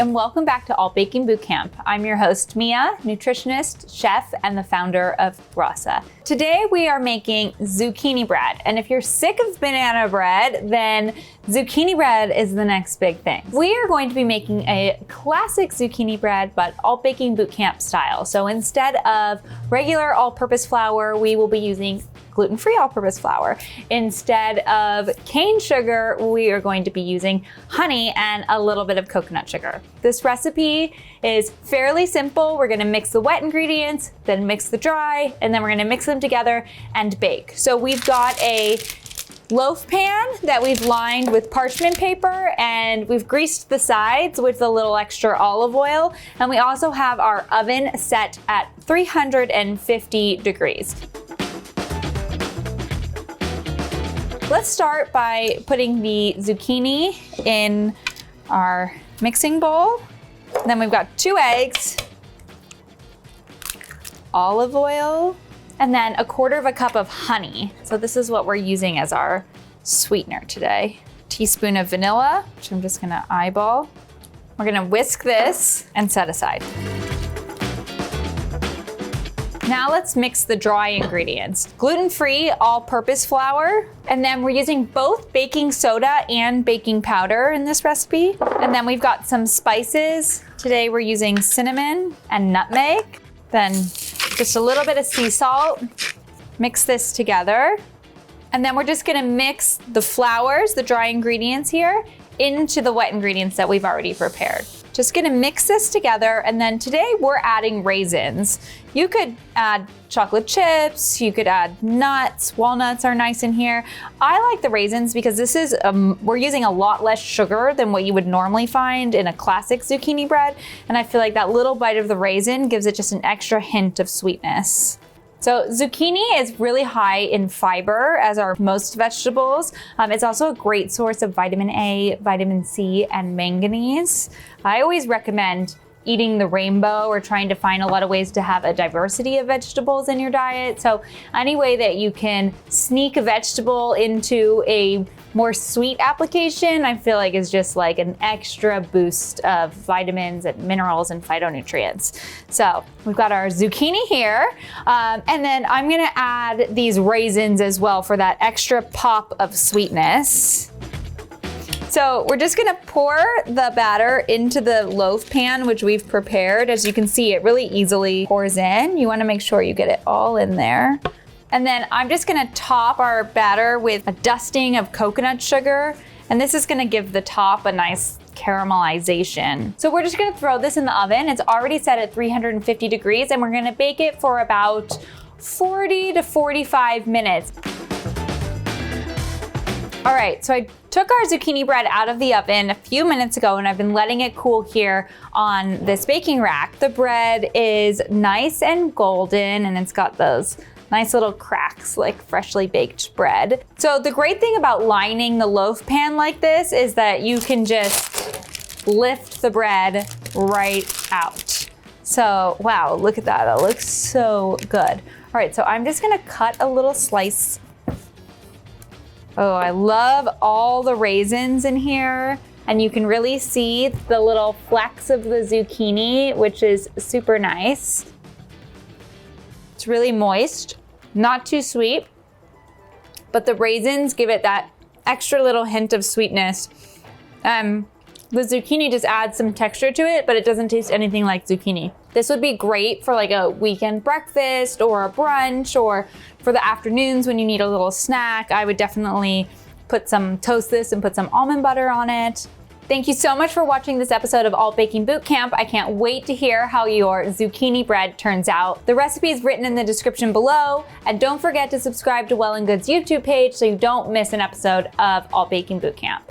and welcome back to All Baking Bootcamp. I'm your host, Mia, nutritionist, chef, and the founder of Rasa. Today we are making zucchini bread, and if you're sick of banana bread, then zucchini bread is the next big thing. We are going to be making a classic zucchini bread, but All Baking Bootcamp style. So instead of regular all-purpose flour, we will be using gluten-free all-purpose flour. Instead of cane sugar, we are going to be using honey and a little bit of coconut sugar. This recipe is fairly simple. We're gonna mix the wet ingredients, then mix the dry, and then we're gonna mix them together and bake. So we've got a loaf pan that we've lined with parchment paper, and we've greased the sides with a little extra olive oil. And we also have our oven set at 350 degrees. Let's start by putting the zucchini in our mixing bowl. Then we've got 2 eggs, olive oil, and then a 1/4 cup of honey. So this is what we're using as our sweetener today. Teaspoon of vanilla, which I'm just gonna eyeball. We're gonna whisk this and set aside. Now let's mix the dry ingredients. Gluten-free all-purpose flour, and then we're using both baking soda and baking powder in this recipe. And then we've got some spices. Today we're using cinnamon and nutmeg. Then just a little bit of sea salt. Mix this together. And then we're just gonna mix the flours, the dry ingredients here, into the wet ingredients that we've already prepared. Just gonna mix this together, and then today we're adding raisins. You could add chocolate chips, you could add nuts, walnuts are nice in here. I like the raisins because this is, we're using a lot less sugar than what you would normally find in a classic zucchini bread, and I feel like that little bite of the raisin gives it just an extra hint of sweetness. So zucchini is really high in fiber, as are most vegetables. It's also a great source of vitamin A, vitamin C, and manganese. I always recommend eating the rainbow or trying to find a lot of ways to have a diversity of vegetables in your diet. So any way that you can sneak a vegetable into a more sweet application, I feel like is just like an extra boost of vitamins and minerals and phytonutrients. So we've got our zucchini here, and then I'm gonna add these raisins as well for that extra pop of sweetness. So we're just gonna pour the batter into the loaf pan, which we've prepared. As you can see, it really easily pours in. You wanna make sure you get it all in there. And then I'm just gonna top our batter with a dusting of coconut sugar, and this is gonna give the top a nice caramelization. So we're just gonna throw this in the oven. It's already set at 350 degrees, and we're gonna bake it for about 40 to 45 minutes. All right, so I took our zucchini bread out of the oven a few minutes ago, and I've been letting it cool here on this baking rack. The bread is nice and golden, and it's got those nice little cracks like freshly baked bread. So the great thing about lining the loaf pan like this is that you can just lift the bread right out. So, wow, look at that, that looks so good. All right, so I'm just gonna cut a little slice. Oh, I love all the raisins in here. And you can really see the little flecks of the zucchini, which is super nice. It's really moist, not too sweet, but the raisins give it that extra little hint of sweetness. The zucchini just adds some texture to it, but it doesn't taste anything like zucchini. This would be great for like a weekend breakfast or a brunch, or for the afternoons when you need a little snack. I would definitely toast this and put some almond butter on it. Thank you so much for watching this episode of All Baking Bootcamp. I can't wait to hear how your zucchini bread turns out. The recipe is written in the description below, and don't forget to subscribe to Well+Good's YouTube page so you don't miss an episode of All Baking Bootcamp.